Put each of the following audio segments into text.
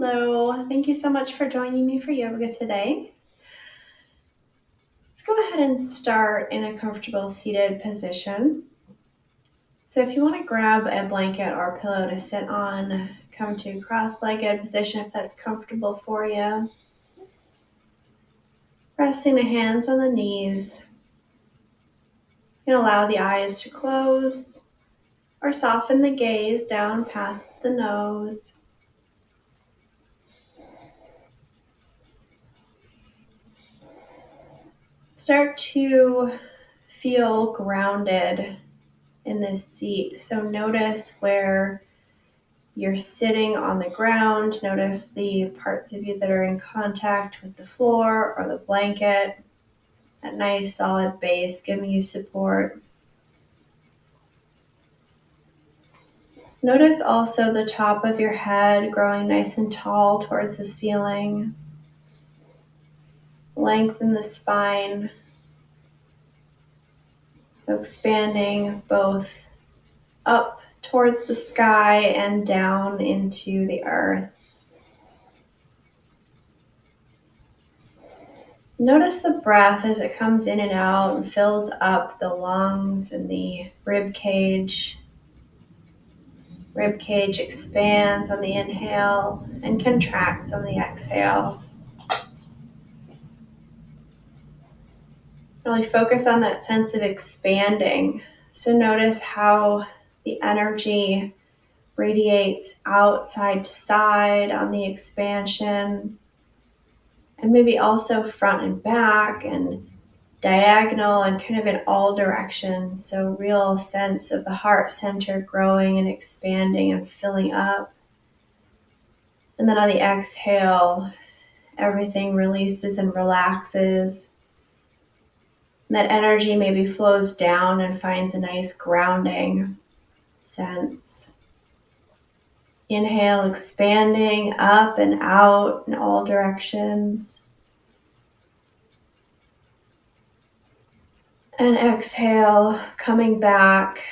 Hello, thank you so much for joining me for yoga today. Let's go ahead and start in a comfortable seated position. So if you want to grab a blanket or a pillow to sit on, come to cross-legged position if that's comfortable for you. Resting the hands on the knees. You can allow the eyes to close or soften the gaze down past the nose. Start to feel grounded in this seat. So notice where you're sitting on the ground. Notice the parts of you that are in contact with the floor or the blanket. A nice solid base giving you support. Notice also the top of your head growing nice and tall towards the ceiling. Lengthen the spine. Expanding both up towards the sky and down into the earth. Notice the breath as it comes in and out and fills up the lungs and the rib cage. Rib cage expands on the inhale and contracts on the exhale. Really focus on that sense of expanding. So notice how the energy radiates out side to side on the expansion, and maybe also front and back and diagonal and kind of in all directions. So real sense of the heart center growing and expanding and filling up. And then on the exhale, everything releases and relaxes. And that energy maybe flows down and finds a nice grounding sense. Inhale, expanding up and out in all directions. And exhale, coming back,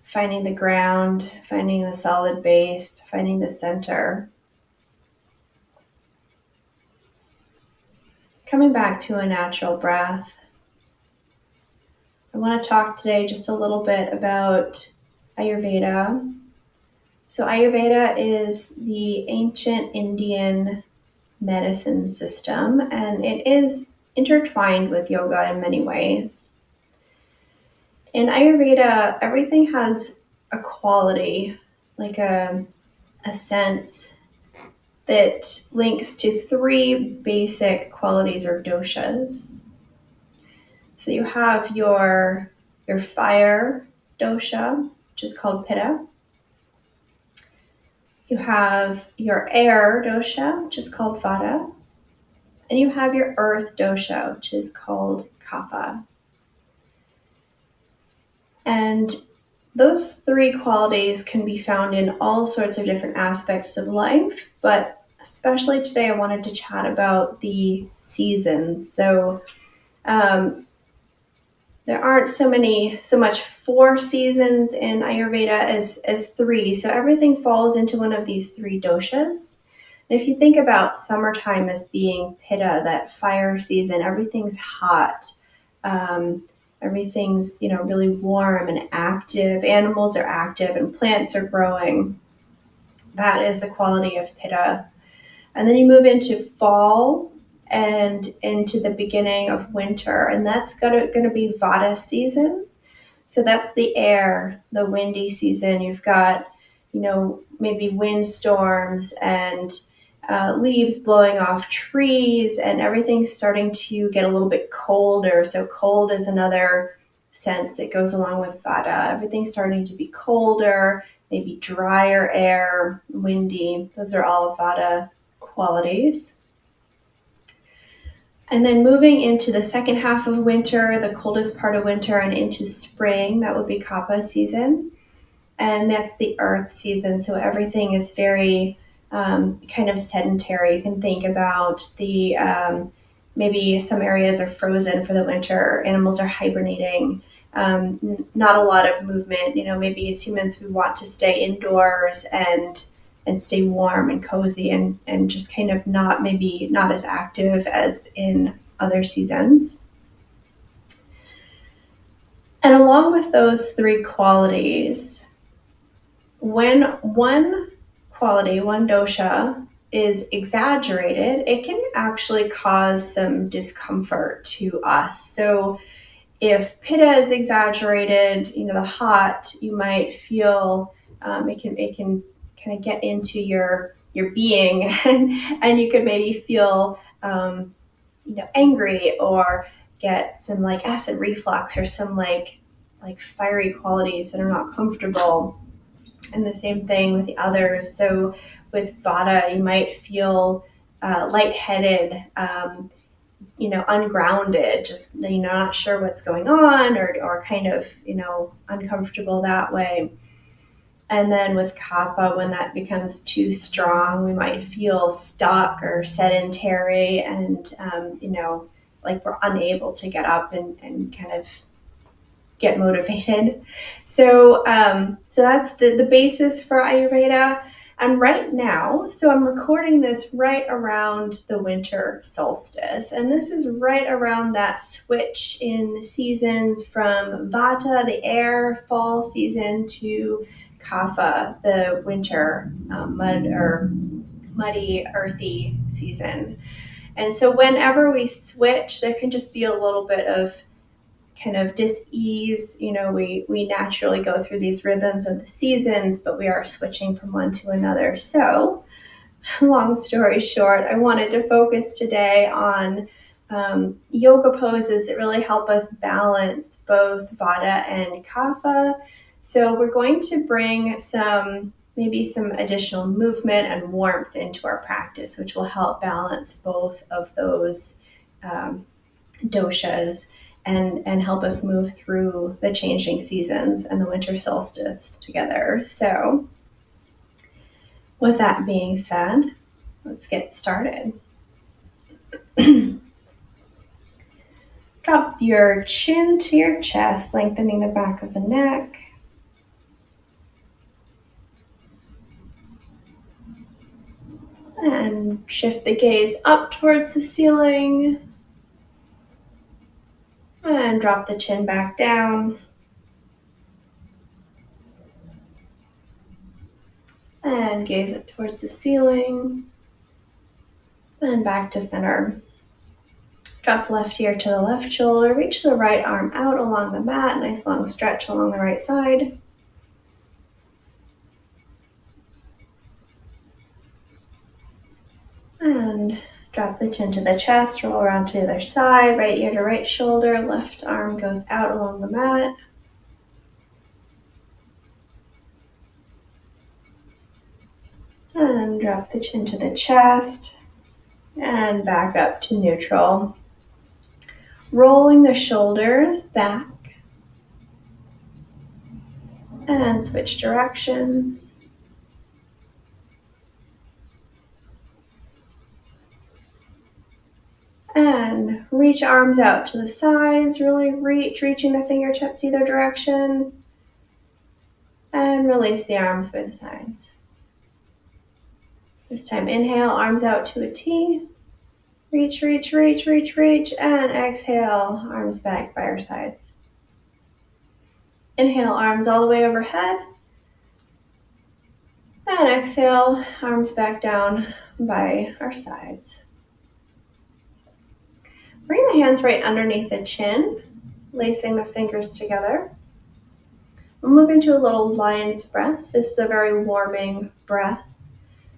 finding the ground, finding the solid base, finding the center. Coming back to a natural breath. I want to talk today just a little bit about Ayurveda. So Ayurveda is the ancient Indian medicine system, and it is intertwined with yoga in many ways. In Ayurveda, everything has a quality, like a sense that links to three basic qualities or doshas. So you have your fire dosha, which is called pitta. You have your air dosha, which is called vata. And you have your earth dosha, which is called kapha. And those three qualities can be found in all sorts of different aspects of life, but especially today I wanted to chat about the seasons. So there aren't so much four seasons in Ayurveda as three. So everything falls into one of these three doshas. And if you think about summertime as being pitta, that fire season, everything's hot. Everything's, really warm and active. Animals are active and plants are growing. That is the quality of pitta. And then you move into fall and into the beginning of winter, and that's going to be vata season. So that's the air, the windy season. You've got, maybe windstorms and leaves blowing off trees, and everything's starting to get a little bit colder. So cold is another sense that goes along with vata. Everything's starting to be colder, maybe drier air, windy. Those are all vata qualities. And then moving into the second half of winter, the coldest part of winter, and into spring, that would be kapha season. And that's the earth season. So everything is very kind of sedentary. You can think about the maybe some areas are frozen for the winter. Animals are hibernating. Not a lot of movement. Maybe as humans we want to stay indoors and stay warm and cozy and just kind of not as active as in other seasons. And along with those three qualities, when one dosha is exaggerated, it can actually cause some discomfort to us. So if pitta is exaggerated, the hot, you might feel it can kind of get into your being, and you could maybe feel angry or get some like acid reflux or some like fiery qualities that are not comfortable. And the same thing with the others. So with vata, you might feel lightheaded, ungrounded, just, not sure what's going on, or kind of, uncomfortable that way. And then with kapha, when that becomes too strong, we might feel stuck or sedentary and, like we're unable to get up and kind of get motivated. So that's the basis for Ayurveda. And right now, so I'm recording this right around the winter solstice. And this is right around that switch in seasons from vata, the air, fall season, to kapha, the winter, muddy, earthy season. And so whenever we switch, there can just be a little bit of kind of dis-ease. We naturally go through these rhythms of the seasons, but we are switching from one to another. So long story short, I wanted to focus today on yoga poses that really help us balance both vata and kapha. So we're going to bring maybe some additional movement and warmth into our practice, which will help balance both of those doshas and help us move through the changing seasons and the winter solstice together. So with that being said, let's get started. Drop your chin to your chest, lengthening the back of the neck. And shift the gaze up towards the ceiling. And drop the chin back down. And gaze up towards the ceiling. And back to center. Drop the left ear to the left shoulder. Reach the right arm out along the mat. Nice long stretch along the right side. And drop the chin to the chest. Roll around to the other side. Right ear to right shoulder. Left arm goes out along the mat. And drop the chin to the chest. And back up to neutral. Rolling the shoulders back. And switch directions. And reach arms out to the sides. Really reaching the fingertips either direction. And release the arms by the sides. This time, inhale, arms out to a T. Reach, reach, reach, reach, reach. And exhale, arms back by our sides. Inhale, arms all the way overhead. And exhale, arms back down by our sides. Bring the hands right underneath the chin, lacing the fingers together. We'll move into a little lion's breath. This is a very warming breath.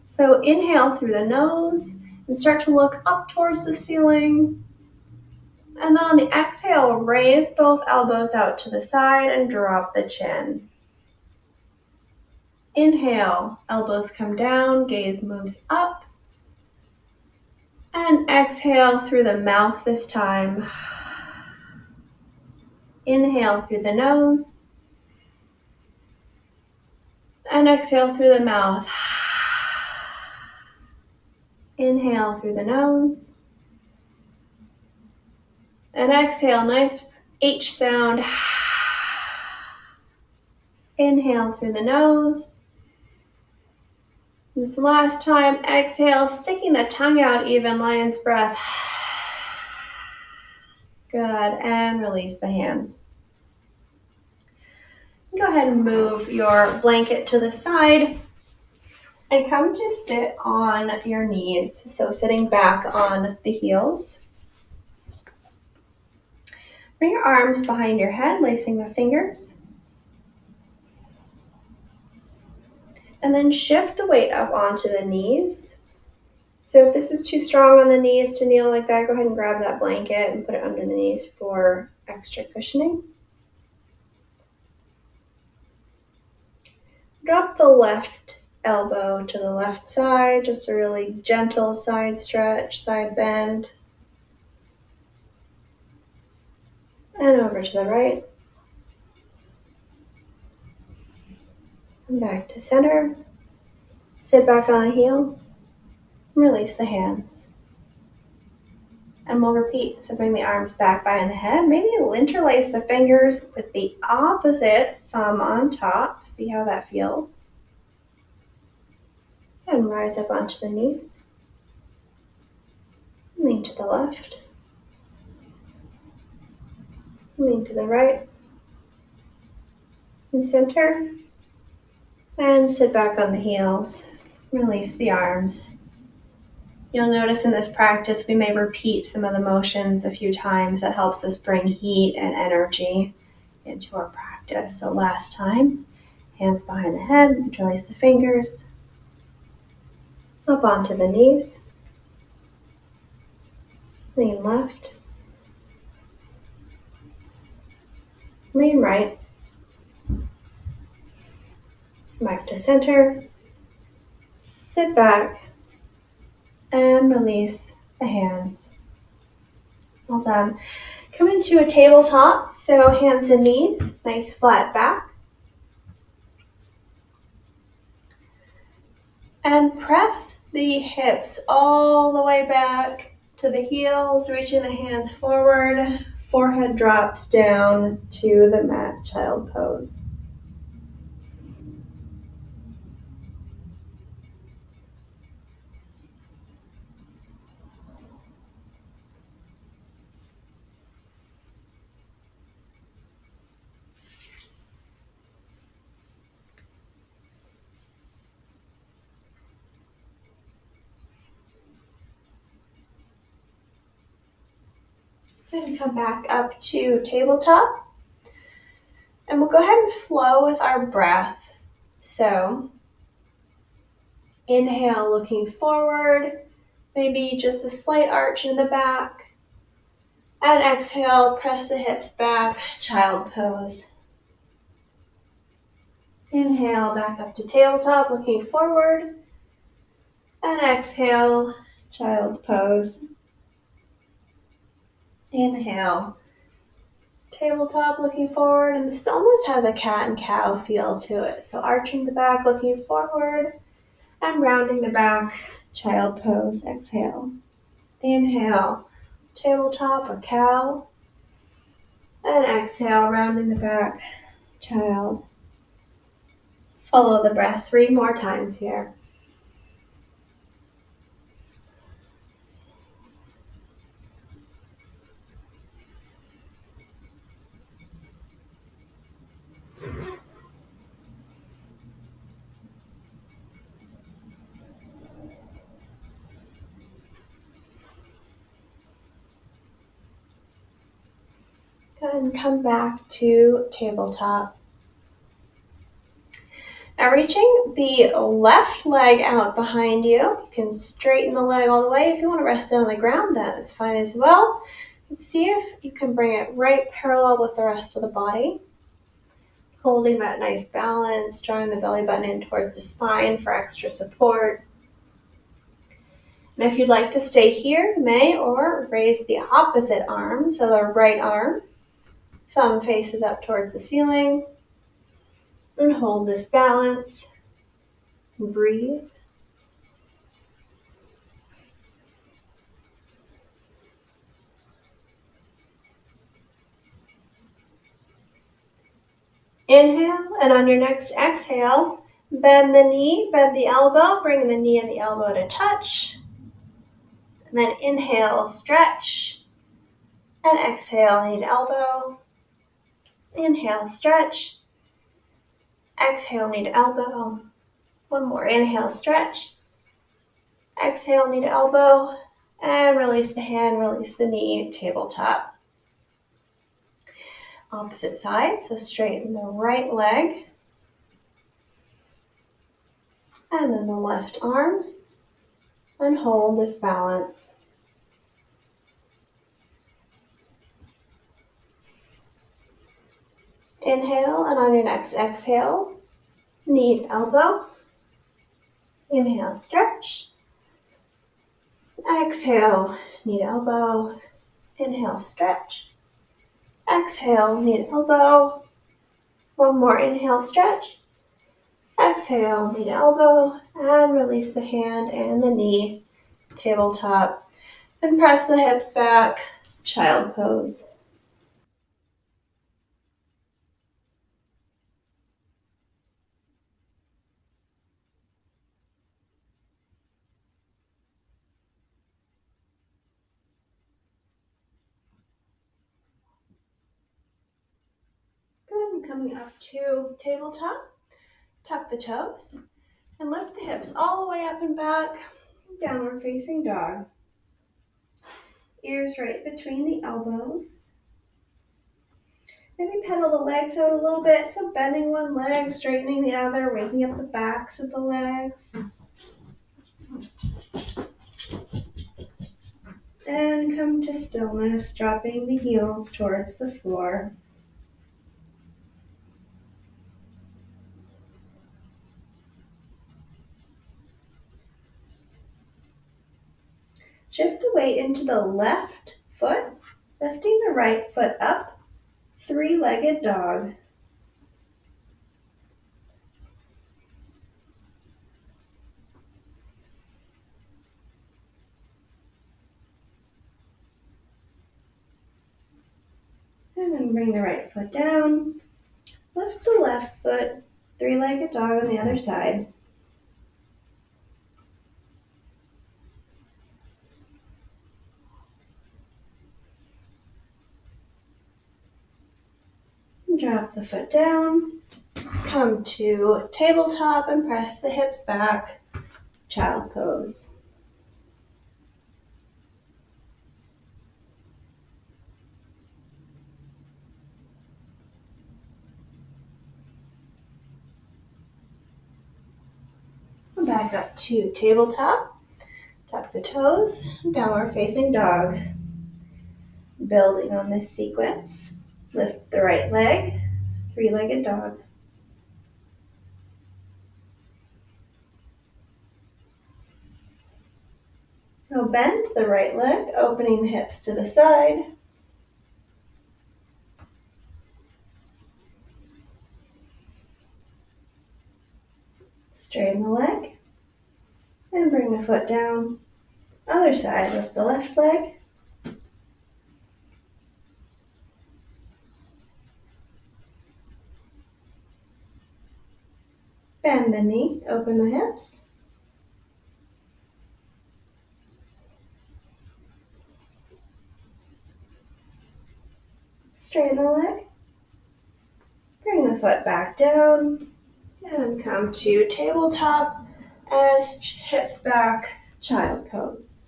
So inhale through the nose and start to look up towards the ceiling. And then on the exhale, raise both elbows out to the side and drop the chin. Inhale, elbows come down, gaze moves up. And exhale through the mouth this time. Inhale through the nose. And exhale through the mouth. Inhale through the nose. And exhale, nice H sound. Inhale through the nose. This last time, exhale, sticking the tongue out even, lion's breath. Good, and release the hands. Go ahead and move your blanket to the side and come to sit on your knees. So sitting back on the heels. Bring your arms behind your head, lacing the fingers. And then shift the weight up onto the knees. So if this is too strong on the knees to kneel like that, go ahead and grab that blanket and put it under the knees for extra cushioning. Drop the left elbow to the left side, just a really gentle side stretch, side bend. And over to the right. And back to center. Sit back on the heels. Release the hands. And we'll repeat. So bring the arms back behind the head. Maybe interlace the fingers with the opposite thumb on top. See how that feels. And rise up onto the knees. Lean to the left. Lean to the right. And center. And sit back on the heels. Release the arms. You'll notice in this practice we may repeat some of the motions a few times. That helps us bring heat and energy into our practice. So last time, hands behind the head, interlace the fingers, up onto the knees, lean left, lean right, back to center, sit back, and release the hands. Well done. Come into a tabletop, so hands and knees, nice flat back. And press the hips all the way back to the heels, reaching the hands forward. Forehead drops down to the mat, child pose. And come back up to tabletop. And we'll go ahead and flow with our breath. So inhale, looking forward, maybe just a slight arch in the back. And exhale, press the hips back, child pose. Inhale, back up to tabletop, looking forward. And exhale, child's pose. Inhale, tabletop, looking forward. And this almost has a cat and cow feel to it. So arching the back, looking forward. And rounding the back, child pose. Exhale. Inhale, tabletop or cow. And exhale, rounding the back, child. Follow the breath 3 more times here. And come back to tabletop. Now reaching the left leg out behind you. You can straighten the leg all the way. If you want to rest it on the ground, that is fine as well. And see if you can bring it right parallel with the rest of the body. Holding that nice balance, drawing the belly button in towards the spine for extra support. And if you'd like to stay here, you may, or raise the opposite arm. So the right arm, thumb faces up towards the ceiling. And hold this balance. Breathe. Inhale, and on your next exhale, Bend the knee, bend the elbow, bring the knee and the elbow to touch. And then inhale, stretch. And exhale, knee to elbow. Inhale, stretch. Exhale, knee to elbow. One more, inhale, stretch. Exhale, knee to elbow. And release the hand, release the knee, tabletop. Opposite side, so straighten the right leg. And then the left arm. And hold this balance. Inhale, and on your next exhale, knee to elbow. Inhale, stretch. Exhale, knee to elbow. Inhale, stretch. Exhale, knee to elbow. One more, inhale, stretch. Exhale, knee to elbow. And release the hand and the knee, tabletop. And press the hips back, child pose. Good, and coming up to tabletop. Tuck the toes and lift the hips all the way up and back. Downward facing dog. Ears right between the elbows. Maybe pedal the legs out a little bit. So bending one leg, straightening the other, waking up the backs of the legs. And come to stillness, dropping the heels towards the floor. Shift the weight into the left foot, lifting the right foot up, three-legged dog. And then bring the right foot down, lift the left foot, three-legged dog on the other side. Drop the foot down, come to tabletop and press the hips back, child pose. Back up to tabletop, tuck the toes, downward facing dog. Building on this sequence, lift the right leg, three-legged dog. Now bend the right leg, opening the hips to the side. Straighten the leg and bring the foot down. Other side, lift the left leg. Bend the knee, open the hips. Straighten the leg. Bring the foot back down and come to tabletop and hips back, child pose.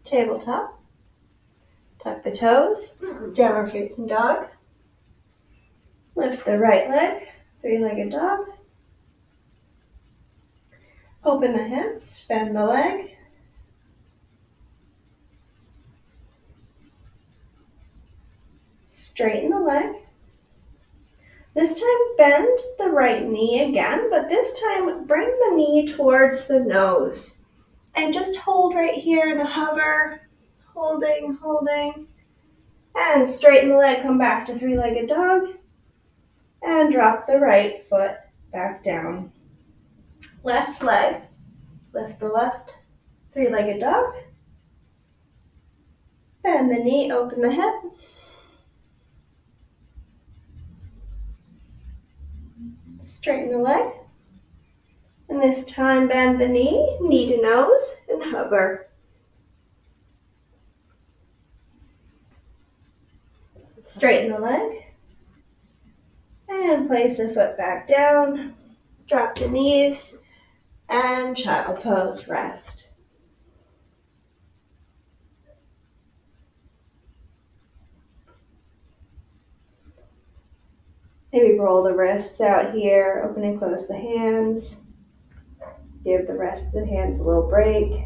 Tabletop. Tuck the toes, downward facing dog. Lift the right leg, three-legged dog. Open the hips, bend the leg. Straighten the leg. This time bend the right knee again, but this time bring the knee towards the nose. And just hold right here in a hover, holding. And straighten the leg, come back to three-legged dog. And drop the right foot back down. Left leg, lift the left, Three-legged dog. Bend the knee, open the hip. Straighten the leg. And this time bend the knee to nose, and hover. Straighten the leg. And place the foot back down. Drop the knees. And child pose, rest. Maybe roll the wrists out here, open and close the hands. Give the rest of the hands a little break.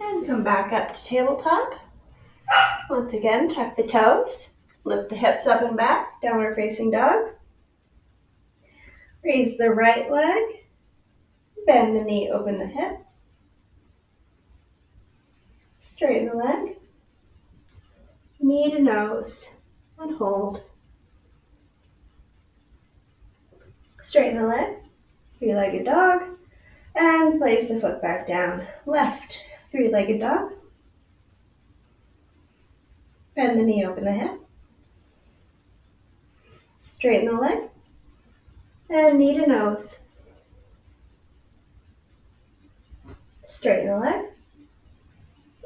And come back up to tabletop. Once again, tuck the toes. Lift the hips up and back, downward facing dog. Raise the right leg. Bend the knee, open the hip. Straighten the leg. Knee to nose. And hold. Straighten the leg. Three-legged dog. And place the foot back down. Left. Three-legged dog. Bend the knee, open the hip. Straighten the leg. And knee to nose. Straighten the leg.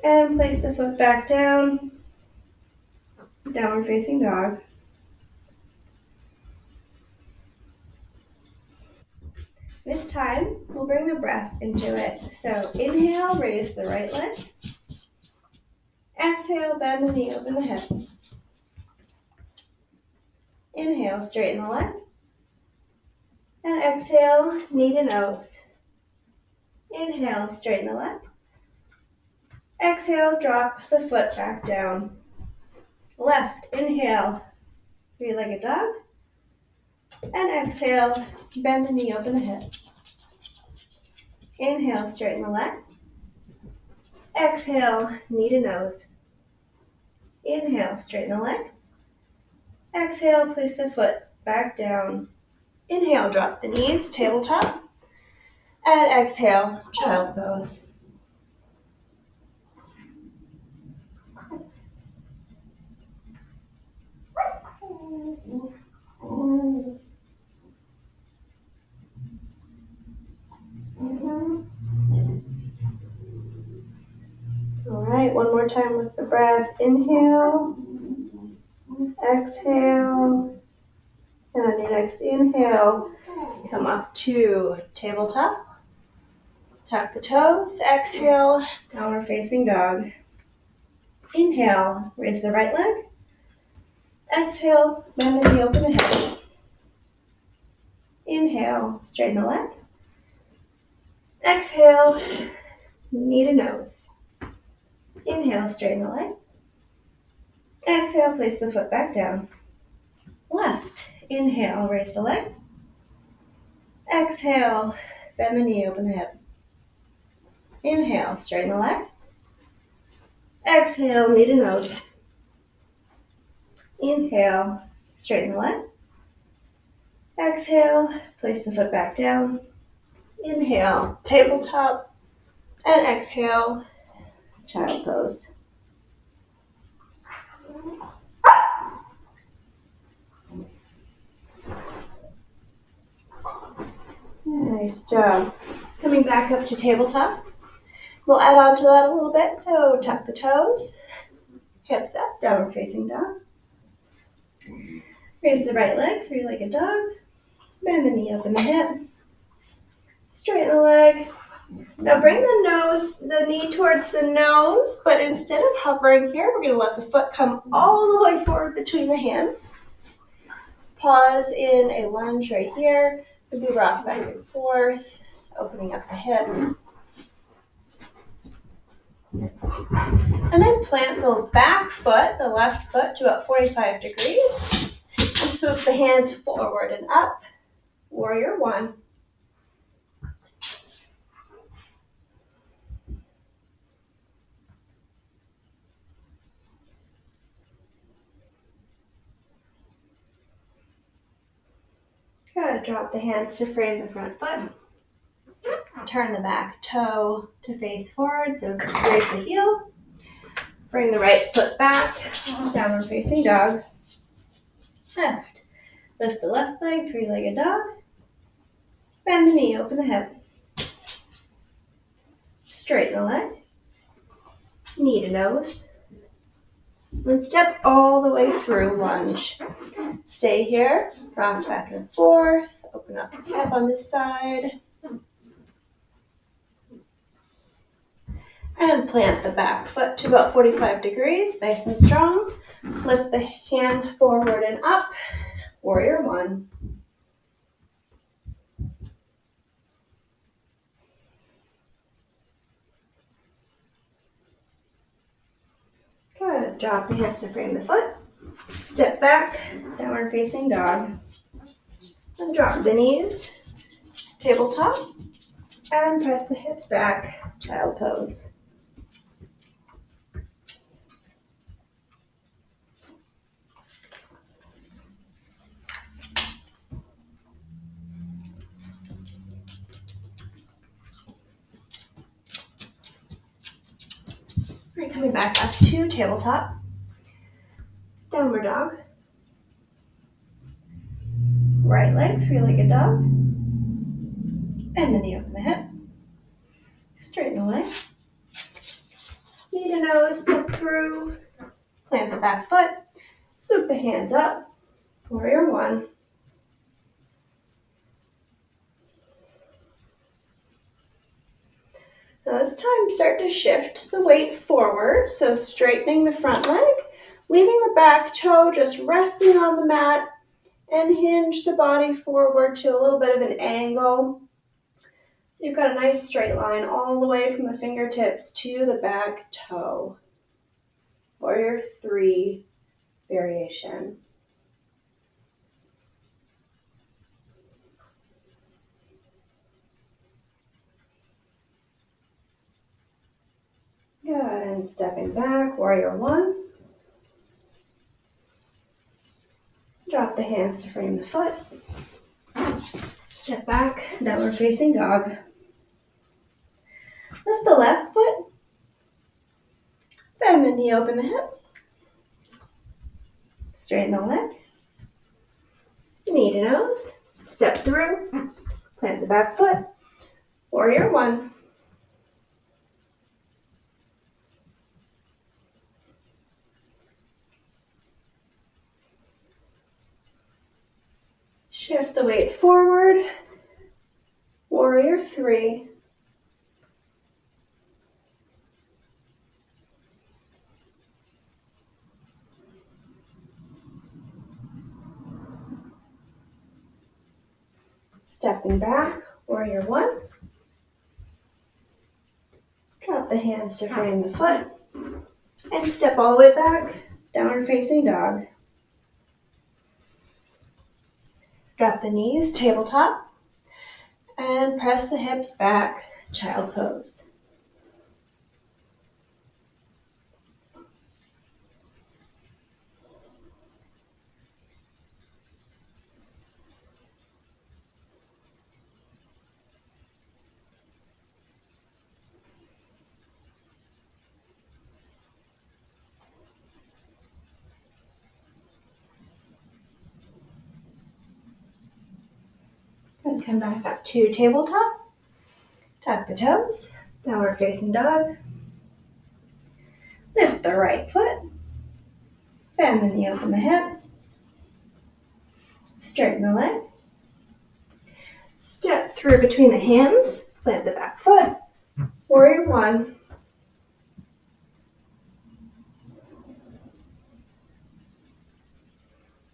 And place the foot back down. Downward facing dog. This time, we'll bring the breath into it. So inhale, raise the right leg. Exhale, bend the knee, open the hip. Inhale, straighten the leg. And exhale, knee to nose. Inhale, straighten the leg. Exhale, drop the foot back down. Left, inhale, three-legged dog. And exhale, bend the knee, open the hip. Inhale, straighten the leg. Exhale, knee to nose. Inhale, straighten the leg. Exhale, place the foot back down. Inhale, drop the knees, tabletop. And exhale, child pose. All right, one more time with the breath. Inhale, exhale, and on your next inhale, come up to tabletop. Tuck the toes, exhale, downward facing dog. Inhale, raise the right leg. Exhale, bend the knee, open the hip. Inhale, straighten the leg. Exhale, knee to nose. Inhale, straighten the leg. Exhale, place the foot back down. Left, inhale, raise the leg. Exhale, bend the knee, open the hip. Inhale, straighten the leg. Exhale, knee to nose. Inhale, straighten the leg. Exhale, place the foot back down. Inhale, tabletop. And exhale, child pose. Nice job. Coming back up to tabletop. We'll add on to that a little bit. So tuck the toes, hips up, downward facing dog. Raise the right leg, three-legged dog. Bend the knee, open the hip. Straighten the leg. Now bring the knee towards the nose, but instead of hovering here, we're going to let the foot come all the way forward between the hands. Pause in a lunge right here. Maybe rock back and forth, opening up the hips. And then plant the back foot, the left foot, to about 45 degrees. And swoop the hands forward and up. Warrior one. Good. Good. Drop the hands to frame the front foot. Turn the back toe to face forward, so raise the heel. Bring the right foot back, downward facing dog. Left. Lift the left leg, three-legged dog. Bend the knee, open the hip. Straighten the leg. Knee to nose. And step all the way through lunge. Stay here, rock back and forth. Open up the hip on this side. And plant the back foot to about 45 degrees, nice and strong. Lift the hands forward and up. Warrior one. Good. Drop the hands to frame the foot. Step back, downward facing dog. And drop the knees, tabletop. And press the hips back, child pose. Alright, coming back up to tabletop. Downward dog. Right leg, three-legged dog. Bend the knee, open the hip. Straighten the leg. Knee to nose, step through. Plant the back foot. Swoop the hands up. Warrior one. Now this time, start to shift the weight forward. So straightening the front leg, leaving the back toe just resting on the mat, and hinge the body forward to a little bit of an angle. So you've got a nice straight line all the way from the fingertips to the back toe. Warrior three variation. Good, and stepping back, warrior one. Drop the hands to frame the foot. Step back, downward facing dog. Lift the left foot. Bend the knee, open the hip. Straighten the leg. Knee to nose. Step through. Plant the back foot. Warrior one. Shift the weight forward. Warrior three. Stepping back, warrior one. Drop the hands to frame the foot. And step all the way back, downward facing dog. Drop the knees, tabletop. And press the hips back, child pose. And come back up to tabletop. Tuck the toes, downward facing dog. Lift the right foot. Bend the knee, open the hip. Straighten the leg. Step through between the hands. Plant the back foot. Warrior one.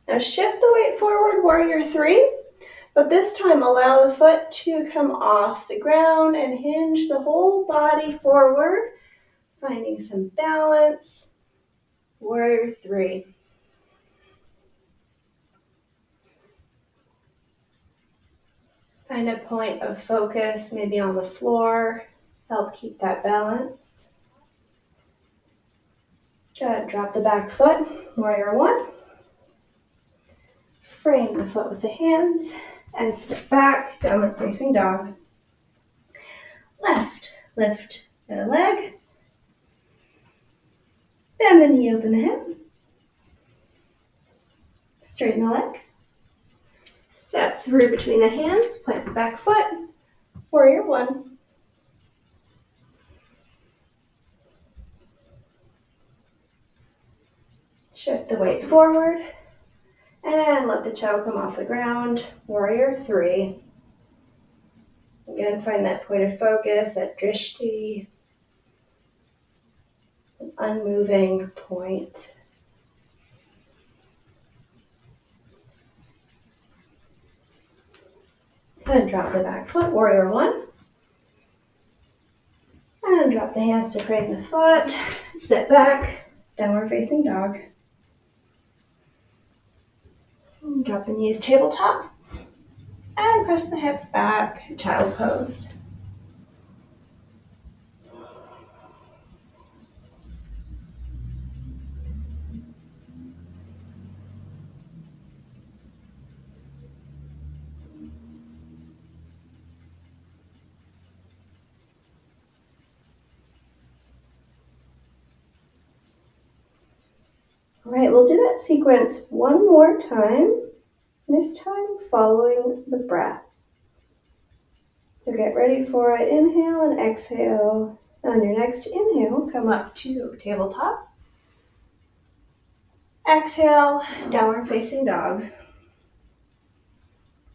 Now shift the weight forward, warrior three. But this time allow the foot to come off the ground and hinge the whole body forward, finding some balance. Warrior three. Find a point of focus, maybe on the floor. Help keep that balance. Good. Drop the back foot. Warrior one. Frame the foot with the hands. And step back, downward facing dog. Left, lift the leg. Bend the knee, open the hip. Straighten the leg. Step through between the hands, plant the back foot. Warrior one. Shift the weight forward and let the toe come off the ground. Warrior three. Again, find that point of focus, that drishti, an unmoving point. And drop the back foot, warrior one. And drop the hands to frame the foot. Step back, downward facing dog. And drop the knees tabletop. And press the hips back, child pose. All right, we'll do that sequence one more time, this time following the breath. So get ready for it. Inhale and exhale. On your next inhale, come up to tabletop. Exhale, downward facing dog.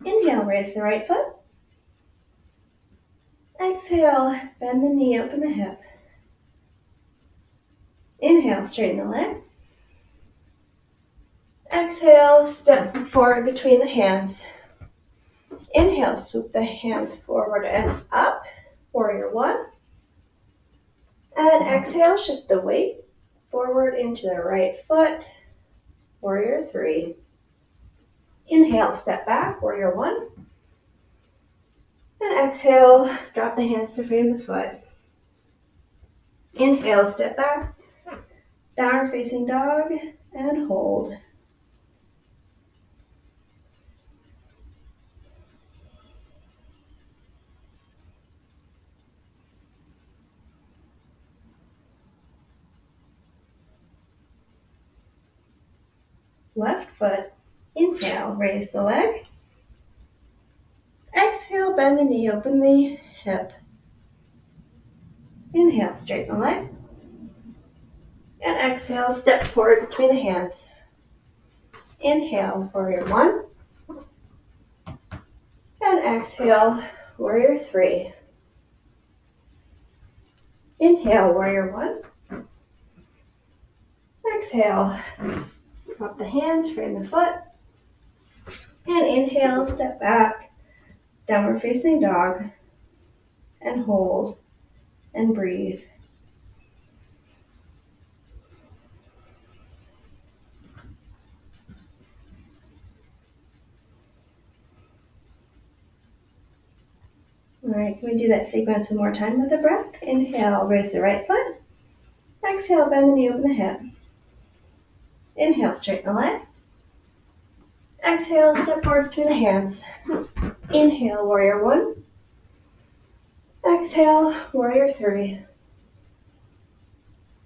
Inhale, raise the right foot. Exhale, bend the knee, open the hip. Inhale, straighten the leg. Exhale, step forward between the hands. Inhale, swoop the hands forward and up. Warrior one. And exhale, shift the weight forward into the right foot. Warrior three. Inhale, step back, warrior one. And exhale, drop the hands to frame the foot. Inhale, step back, downward facing dog, and hold. Left foot, inhale, raise the leg. Exhale, bend the knee, open the hip. Inhale, straighten the leg. And exhale, step forward between the hands. Inhale, warrior one. And exhale, warrior three. Inhale, warrior one. Exhale, drop the hands, frame the foot. And inhale, step back, downward facing dog. And hold and breathe. All right, can we do that sequence one more time with a breath? Inhale, raise the right foot. Exhale, bend the knee, open the hip. Inhale, straighten the leg. Exhale, step forward between the hands. Inhale, warrior one. Exhale, warrior three.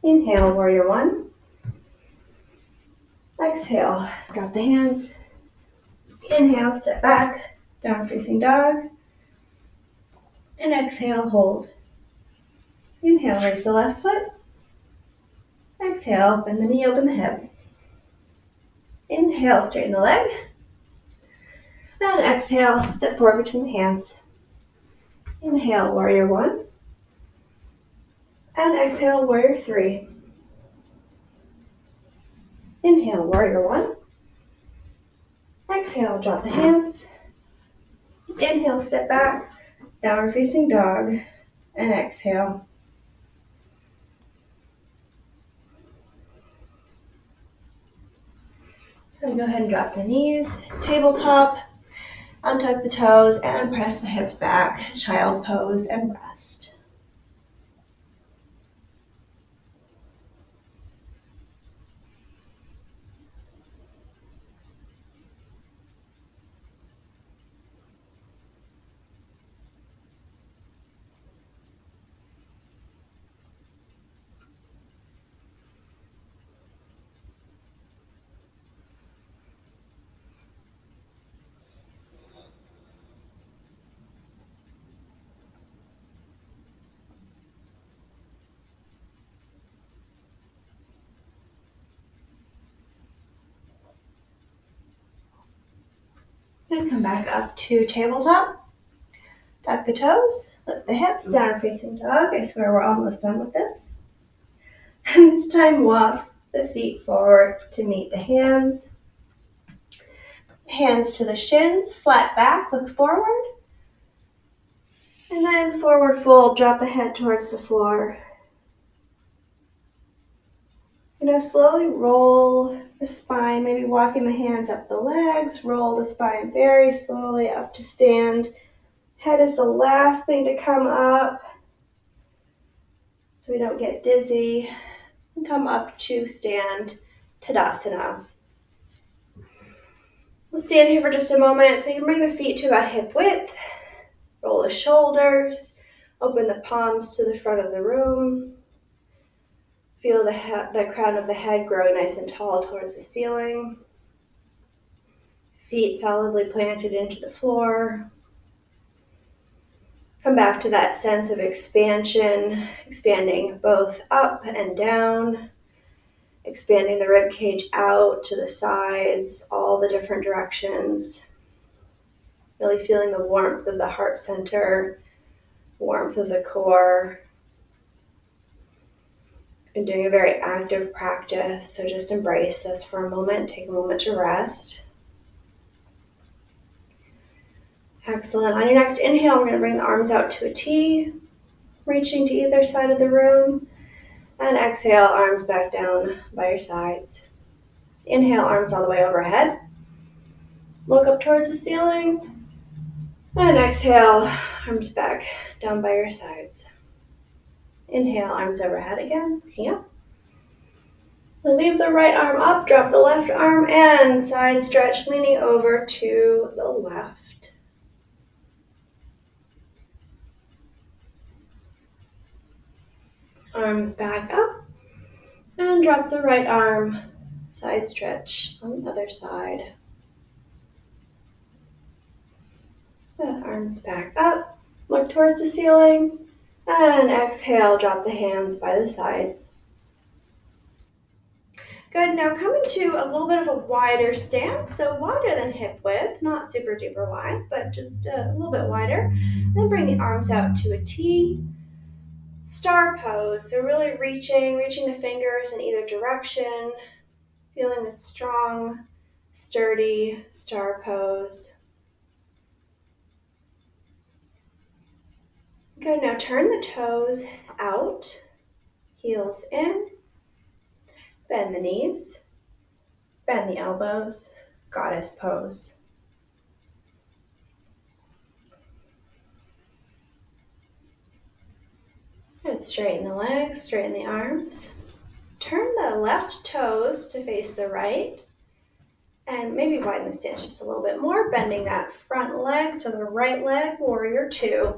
Inhale, warrior one. Exhale, drop the hands. Inhale, step back, downward facing dog. And exhale, hold. Inhale, raise the left foot. Exhale, bend the knee, open the hip. Inhale, straighten the leg. And exhale, step forward between the hands. Inhale, warrior one. And exhale, warrior three. Inhale, warrior one. Exhale, drop the hands. Inhale, step back, downward facing dog. And exhale. So go ahead and drop the knees, tabletop, untuck the toes, and press the hips back, child pose, and rest. And come back up to tabletop. Tuck the toes, lift the hips, downward facing dog. I swear we're almost done with this. And this time walk the feet forward to meet the hands. Hands to the shins, flat back, look forward. And then forward fold, drop the head towards the floor. Slowly roll the spine, maybe walking the hands up the legs, roll the spine very slowly up to stand. Head is the last thing to come up so we don't get dizzy. And come up to stand, Tadasana. We'll stand here for just a moment. So you can bring the feet to about hip width, roll the shoulders, open the palms to the front of the room. Feel the crown of the head grow nice and tall towards the ceiling. Feet solidly planted into the floor. Come back to that sense of expansion, expanding both up and down, expanding the rib cage out to the sides, all the different directions. Really feeling the warmth of the heart center, warmth of the core. Been doing a very active practice, so just embrace this for a moment. Take a moment to rest. Excellent. On your next inhale, we're going to bring the arms out to a T, reaching to either side of the room. And exhale, arms back down by your sides. Inhale, arms all the way overhead. Look up towards the ceiling. And exhale, arms back down by your sides. Inhale, arms overhead again, looking up. And leave the right arm up, drop the left arm, and side stretch, leaning over to the left. Arms back up, and drop the right arm, side stretch on the other side. And arms back up, look towards the ceiling, and exhale, drop the hands by the sides. Good, now coming to a little bit of a wider stance, so wider than hip width, not super duper wide, but just a little bit wider. Then bring the arms out to a T, star pose, so really reaching the fingers in either direction, feeling the strong, sturdy star pose. Good, now turn the toes out, heels in, bend the knees, bend the elbows, goddess pose. Good, straighten the legs, straighten the arms. Turn the left toes to face the right, and maybe widen the stance just a little bit more, bending that front leg to the right leg, warrior two.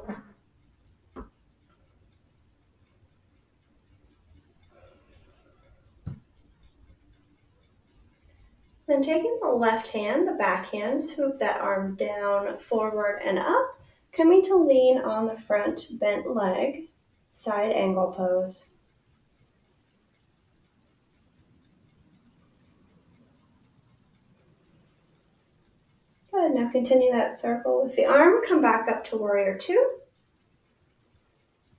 Then taking the left hand, the back hand, swoop that arm down, forward and up, coming to lean on the front bent leg, side angle pose. Good, now continue that circle with the arm, come back up to warrior two,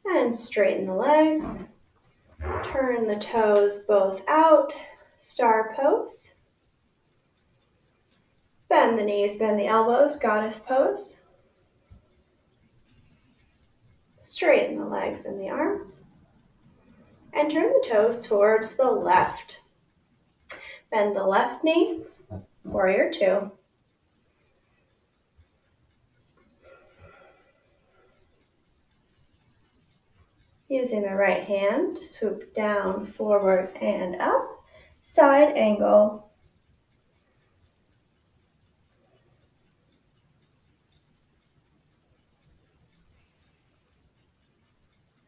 and straighten the legs, turn the toes both out, star pose. Bend the knees, bend the elbows, goddess pose. Straighten the legs and the arms. And turn the toes towards the left. Bend the left knee, warrior two. Using the right hand, swoop down, forward and up, side angle.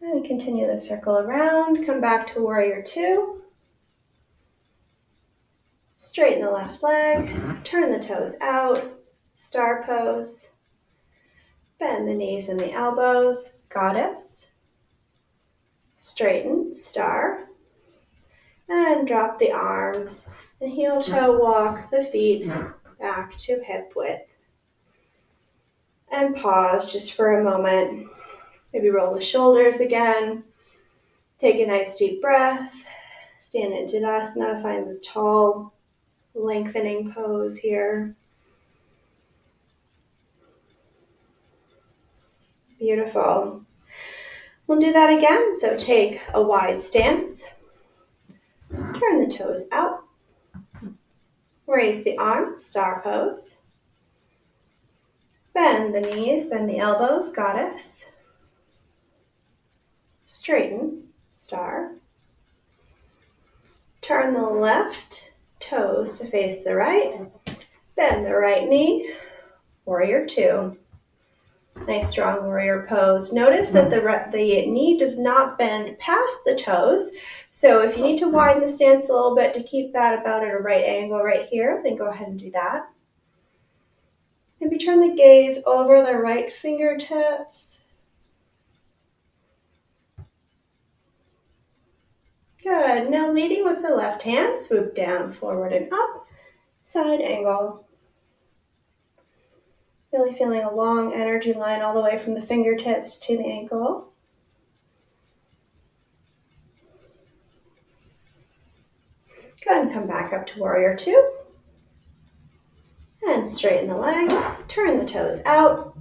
And continue the circle around, come back to warrior two. Straighten the left leg, turn the toes out, star pose. Bend the knees and the elbows, goddess. Straighten, star. And drop the arms and heel toe walk the feet back to hip width. And pause just for a moment. Maybe roll the shoulders again. Take a nice deep breath. Stand in Tadasana. Find this tall, lengthening pose here. Beautiful. We'll do that again. So take a wide stance. Turn the toes out. Raise the arms, star pose. Bend the knees, bend the elbows, goddess. Straighten, star. Turn the left toes to face the right. Bend the right knee, warrior two. Nice strong warrior pose. Notice that the knee does not bend past the toes. So if you need to widen the stance a little bit to keep that about at a right angle right here, then go ahead and do that. Maybe turn the gaze over the right fingertips. Good. Now leading with the left hand, swoop down, forward and up, side angle. Really feeling a long energy line all the way from the fingertips to the ankle. Go ahead and come back up to warrior two. And straighten the leg, turn the toes out.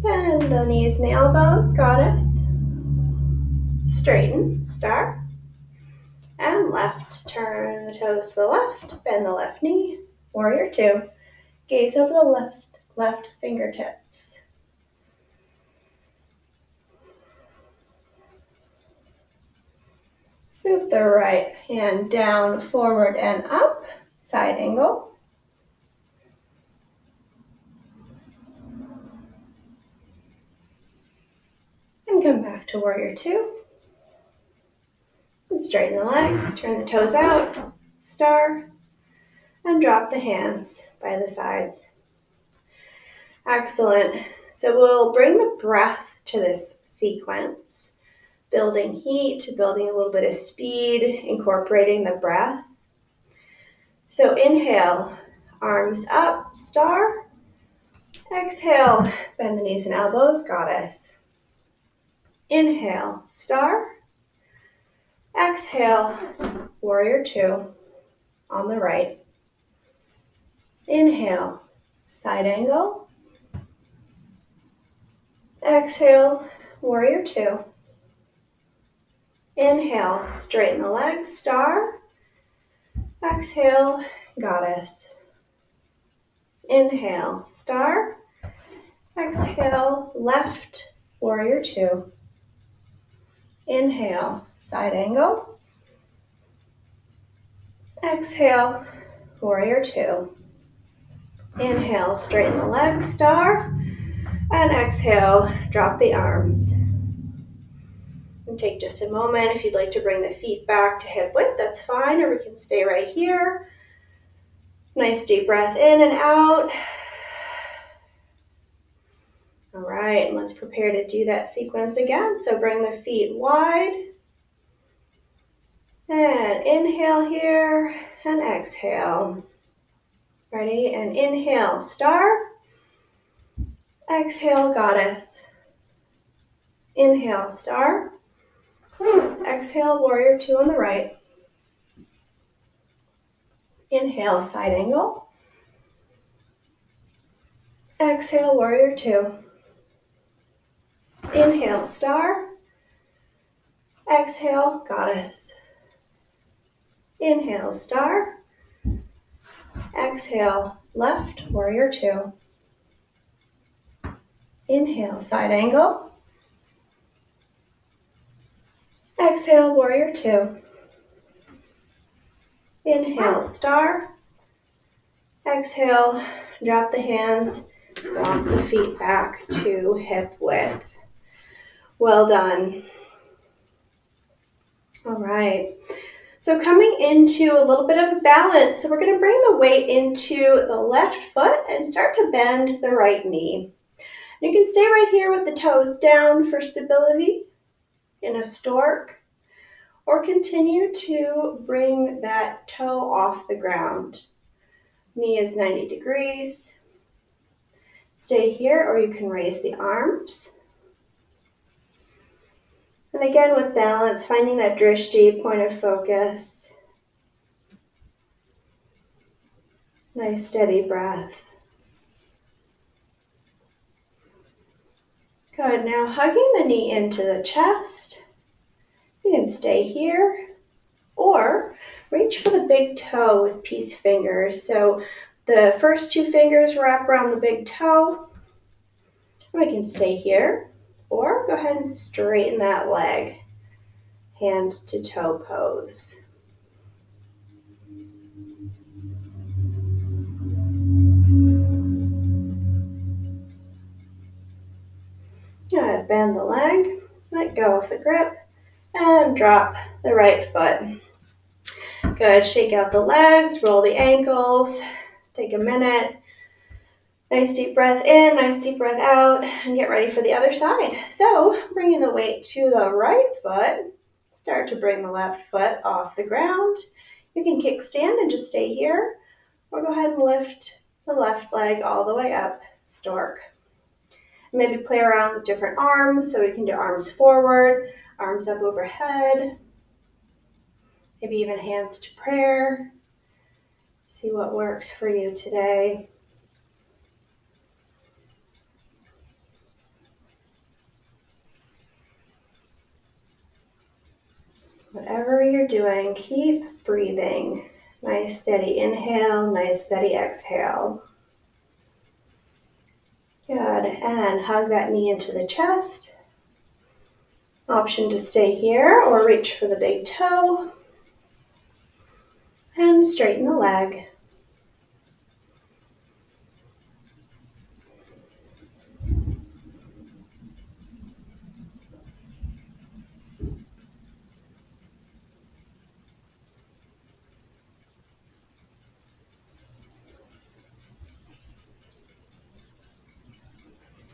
Bend the knees and the elbows, goddess. Straighten, star. And left, turn the toes to the left, bend the left knee, warrior two. Gaze over the left fingertips. Swoop the right hand down, forward and up, side angle. And come back to warrior two. And straighten the legs, turn the toes out, star, and drop the hands by the sides. Excellent. So we'll bring the breath to this sequence, building heat, building a little bit of speed, incorporating the breath. So inhale, arms up, star. Exhale, bend the knees and elbows, goddess. Inhale, star. Exhale, warrior two on the right. Inhale, side angle. Exhale, warrior two. Inhale, straighten the legs, star. Exhale, goddess. Inhale, star. Exhale, left, warrior two. Inhale, side angle. Exhale, warrior two. Inhale, straighten the legs, star. And exhale, drop the arms. And take just a moment. If you'd like to bring the feet back to hip width, that's fine, or we can stay right here. Nice deep breath in and out. All right, and let's prepare to do that sequence again. So bring the feet wide. And inhale here, and exhale. Ready? And inhale, star. Exhale, goddess. Inhale, star. Exhale, warrior two on the right. Inhale, side angle. Exhale, warrior two. Inhale, star. Exhale, goddess. Inhale, star. Exhale, left, warrior two. Inhale, side angle. Exhale, warrior two. Inhale, star. Exhale, drop the hands, walk the feet back to hip width. Well done. All right. So coming into a little bit of a balance, so we're going to bring the weight into the left foot and start to bend the right knee. You can stay right here with the toes down for stability in a stork, or continue to bring that toe off the ground. Knee is 90 degrees. Stay here, or you can raise the arms. And again, with balance, finding that drishti, point of focus. Nice steady breath. Good. Now hugging the knee into the chest. You can stay here or reach for the big toe with peace fingers. So the first two fingers wrap around the big toe. We can stay here or go ahead and straighten that leg. Hand to toe pose. Good. Bend the leg, let go of the grip, and drop the right foot. Good. Shake out the legs, roll the ankles. Take a minute. Nice deep breath in, nice deep breath out, and get ready for the other side. So bringing the weight to the right foot, start to bring the left foot off the ground. You can kickstand and just stay here, or go ahead and lift the left leg all the way up, stork. Maybe play around with different arms, so we can do arms forward, arms up overhead, maybe even hands to prayer. See what works for you today. Whatever you're doing, keep breathing. Nice steady inhale, nice steady exhale. Good, and hug that knee into the chest. Option to stay here or reach for the big toe. And straighten the leg.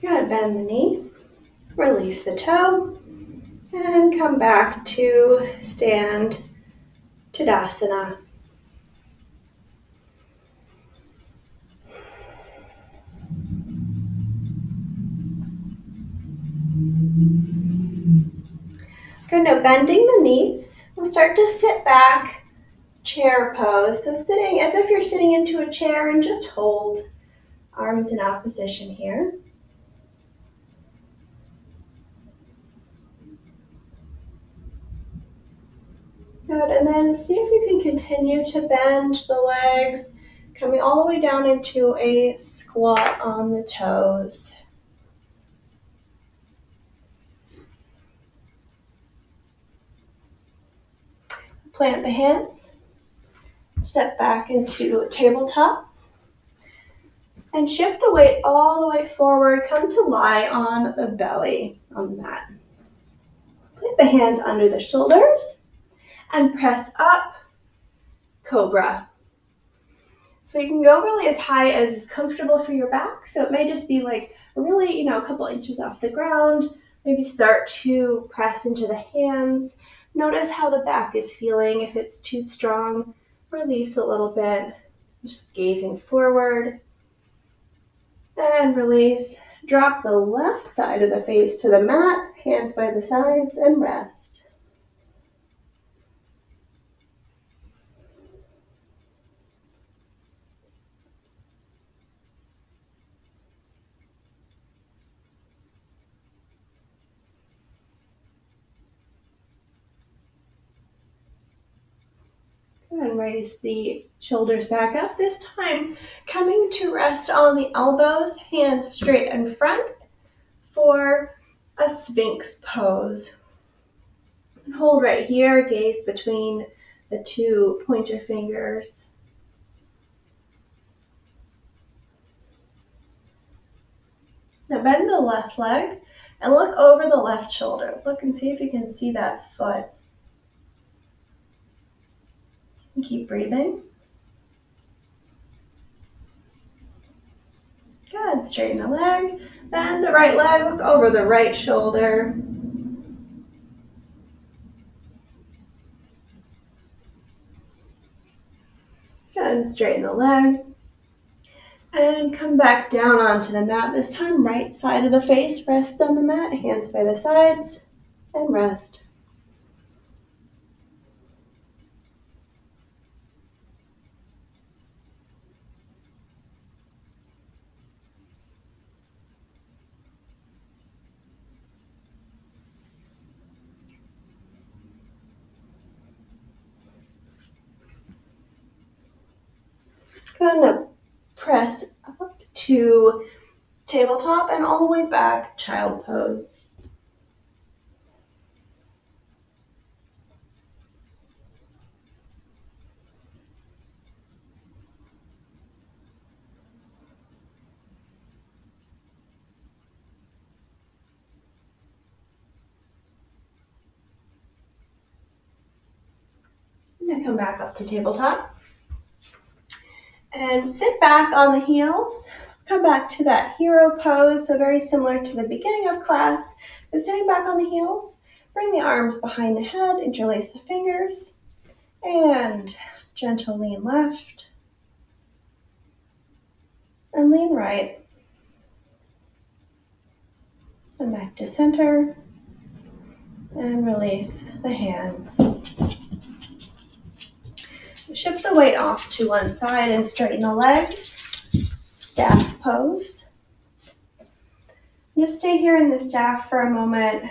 Good, bend the knee, release the toe, and come back to stand Tadasana. Good, now bending the knees, we'll start to sit back, chair pose. So sitting as if you're sitting into a chair and just hold. Arms in opposition here. Good, and then see if you can continue to bend the legs, coming all the way down into a squat on the toes. Plant the hands, step back into tabletop, and shift the weight all the way forward. Come to lie on the belly on the mat. Plant the hands under the shoulders and press up, cobra. So you can go really as high as is comfortable for your back. So it may just be like really, a couple inches off the ground. Maybe start to press into the hands. Notice how the back is feeling. If it's too strong, release a little bit. Just gazing forward. And release. Drop the left side of the face to the mat, hands by the sides, and rest. And raise the shoulders back up. This time, coming to rest on the elbows, hands straight in front for a Sphinx pose. And hold right here, gaze between the two pointer fingers. Now bend the left leg and look over the left shoulder. Look and see if you can see that foot. And keep breathing. Good, straighten the leg. Bend the right leg, look over the right shoulder. Good, straighten the leg. And come back down onto the mat. This time, right side of the face rests on the mat, hands by the sides, and rest. Gonna press up to tabletop and all the way back, child pose. I'm gonna come back up to tabletop and sit back on the heels. Come back to that hero pose, so very similar to the beginning of class. But sitting back on the heels, bring the arms behind the head, interlace the fingers, and gentle lean left and lean right. And back to center and release the hands. Shift the weight off to one side and straighten the legs. Staff pose. Just stay here in the staff for a moment.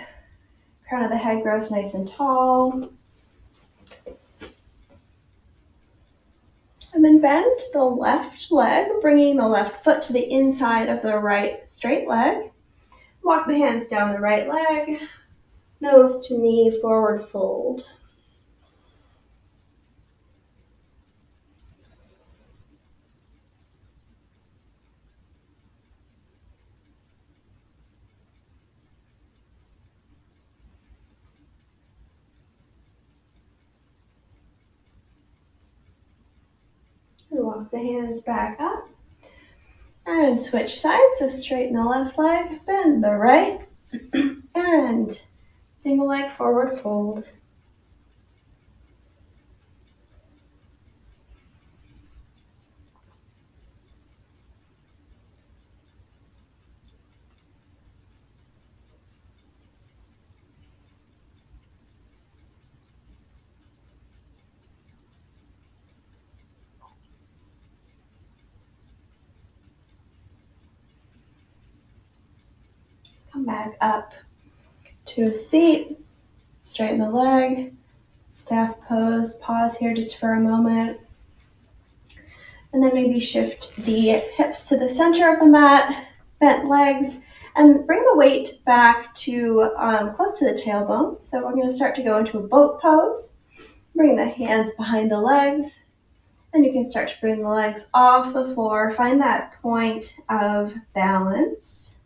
Crown of the head grows nice and tall. And then bend the left leg, bringing the left foot to the inside of the right straight leg. Walk the hands down the right leg, nose to knee, forward fold. And walk the hands back up. And switch sides, so straighten the left leg, bend the right, and single leg forward fold. Come back up to a seat, straighten the leg, staff pose, pause here just for a moment. And then maybe shift the hips to the center of the mat, bent legs, and bring the weight back to close to the tailbone. So we're going to start to go into a boat pose. Bring the hands behind the legs, and you can start to bring the legs off the floor. Find that point of balance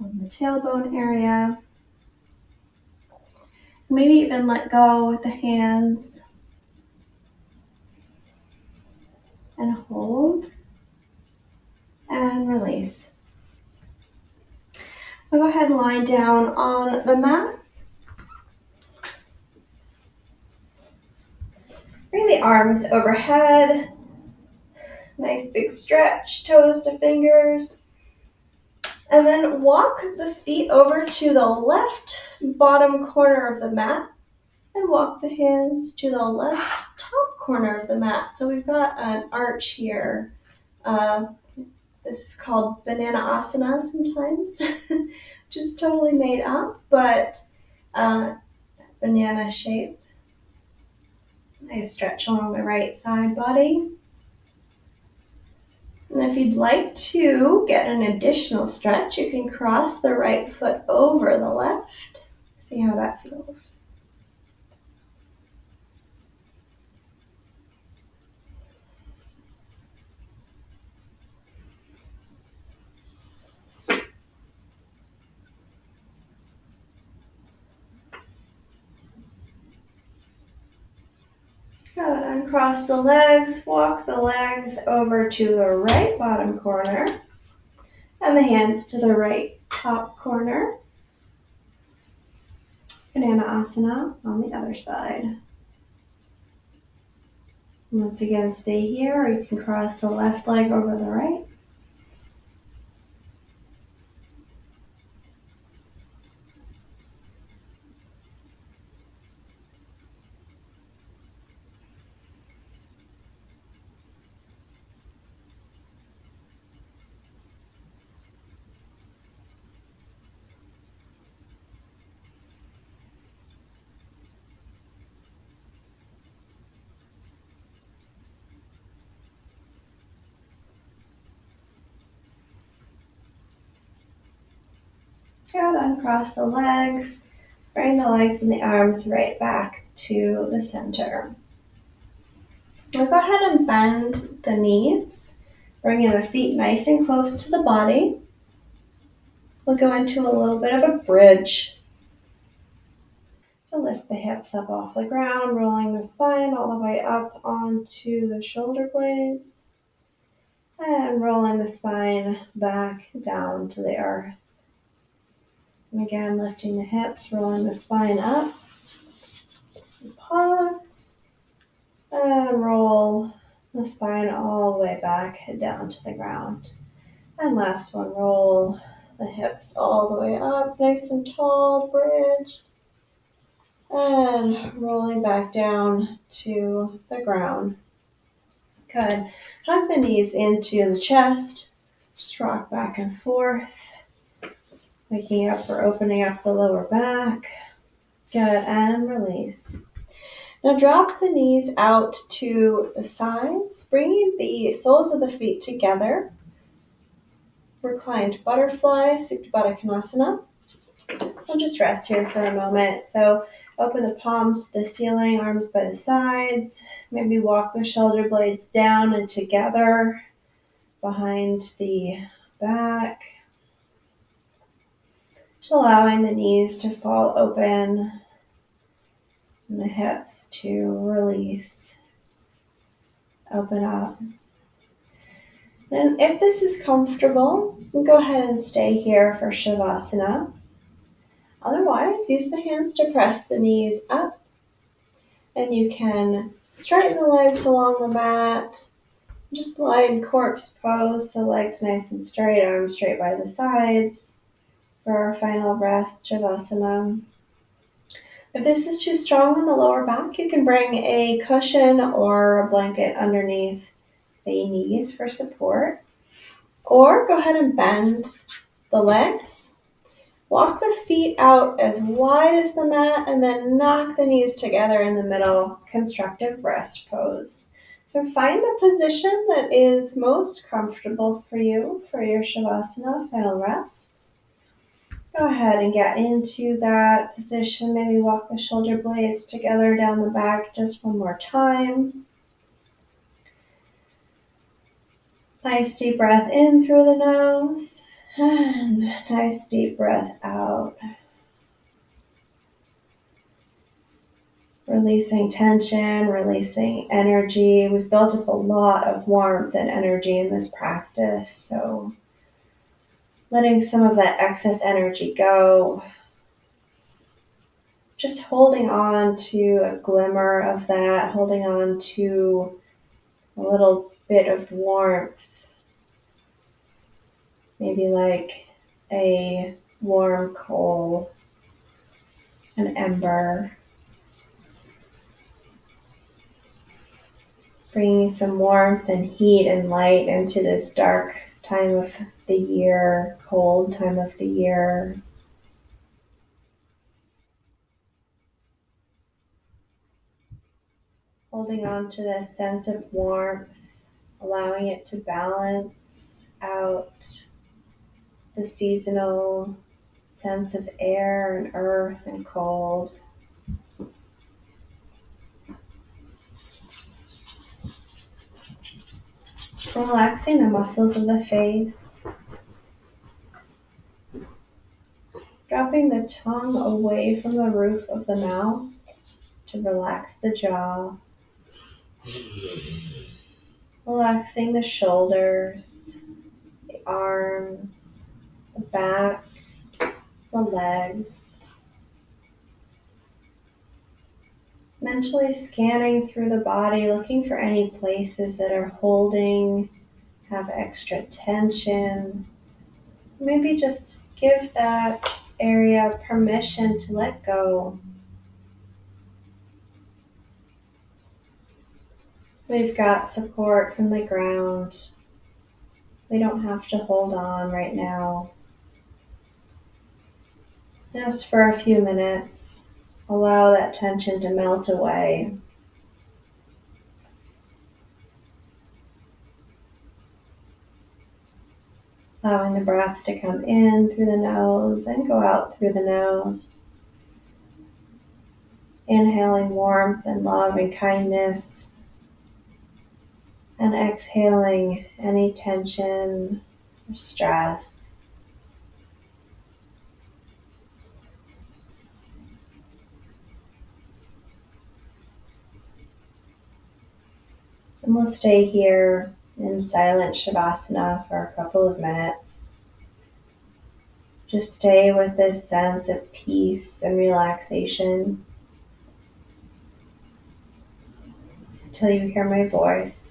on the tailbone area. Maybe even let go with the hands and hold and release. Now go ahead and lie down on the mat. Bring the arms overhead. Nice big stretch, toes to fingers. And then walk the feet over to the left bottom corner of the mat and walk the hands to the left top corner of the mat. So we've got an arch here. This is called banana asana sometimes, which is totally made up, but banana shape. Nice stretch along the right side body. And if you'd like to get an additional stretch, you can cross the right foot over the left. See how that feels. Good. Uncross the legs, walk the legs over to the right bottom corner and the hands to the right top corner. Banana asana on the other side. Once again, stay here, or you can cross the left leg over the right. Good, uncross the legs. Bring the legs and the arms right back to the center. Now go ahead and bend the knees, bringing the feet nice and close to the body. We'll go into a little bit of a bridge. So lift the hips up off the ground, rolling the spine all the way up onto the shoulder blades, and rolling the spine back down to the earth. And again, lifting the hips, rolling the spine up. Pause. And roll the spine all the way back down to the ground. And last one, roll the hips all the way up, nice and tall, bridge. And rolling back down to the ground. Good. Hug the knees into the chest. Just rock back and forth. Waking up or opening up the lower back. Good. And release. Now drop the knees out to the sides, bringing the soles of the feet together. Reclined butterfly, Supta Baddha Konasana. We'll just rest here for a moment. So open the palms to the ceiling, arms by the sides. Maybe walk the shoulder blades down and together behind the back. Just allowing the knees to fall open and the hips to release, open up. And if this is comfortable, you can go ahead and stay here for Shavasana. Otherwise, use the hands to press the knees up, and you can straighten the legs along the mat. Just lie in corpse pose, so legs nice and straight, arms straight by the sides for our final rest, Shavasana. If this is too strong on the lower back, you can bring a cushion or a blanket underneath the knees for support. Or go ahead and bend the legs. Walk the feet out as wide as the mat and then knock the knees together in the middle, constructive rest pose. So find the position that is most comfortable for you for your Shavasana, final rest. Go ahead and get into that position. Maybe walk the shoulder blades together down the back just one more time. Nice deep breath in through the nose. And nice deep breath out. Releasing tension, releasing energy. We've built up a lot of warmth and energy in this practice, so letting some of that excess energy go. Just holding on to a glimmer of that, holding on to a little bit of warmth. Maybe like a warm coal, an ember. Bringing some warmth and heat and light into this dark time of the year, cold time of the year. Holding on to this sense of warmth, allowing it to balance out the seasonal sense of air and earth and cold. Relaxing the muscles of the face. Dropping the tongue away from the roof of the mouth to relax the jaw. Relaxing the shoulders, the arms, the back, the legs. And Mentally scanning through the body, looking for any places that are holding, have extra tension. Maybe just give that area permission to let go. We've got support from the ground. We don't have to hold on right now. Just for a few minutes, allow that tension to melt away. Allowing the breath to come in through the nose and go out through the nose. Inhaling warmth and love and kindness. And exhaling any tension or stress. And we'll stay here in silent Shavasana for a couple of minutes. Just stay with this sense of peace and relaxation until you hear my voice.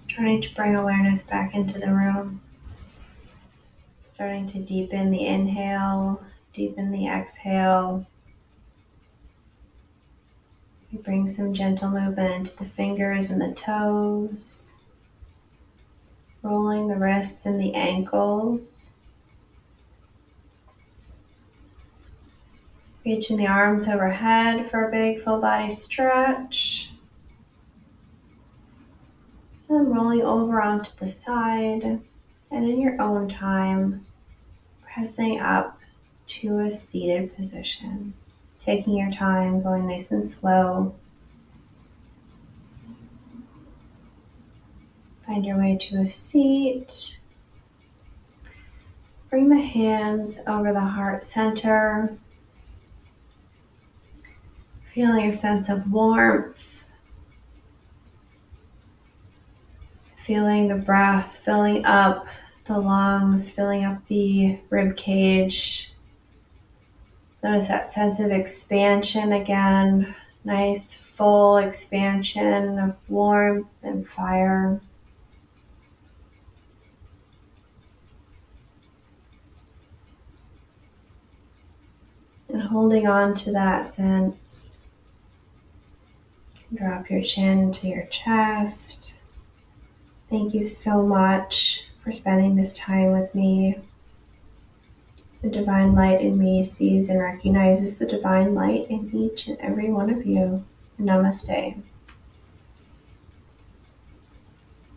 Trying to bring awareness back into the room. Starting to deepen the inhale, deepen the exhale. You bring some gentle movement into the fingers and the toes. Rolling the wrists and the ankles. Reaching the arms overhead for a big full body stretch. And rolling over onto the side. And in your own time, pressing up to a seated position. Taking your time, going nice and slow. Find your way to a seat. Bring the hands over the heart center. Feeling a sense of warmth. Feeling the breath filling up the lungs, filling up the rib cage. Notice that sense of expansion again. Nice full expansion of warmth and fire. And holding on to that sense, drop your chin to your chest. Thank you so much for spending this time with me. The divine light in me sees and recognizes the divine light in each and every one of you. Namaste.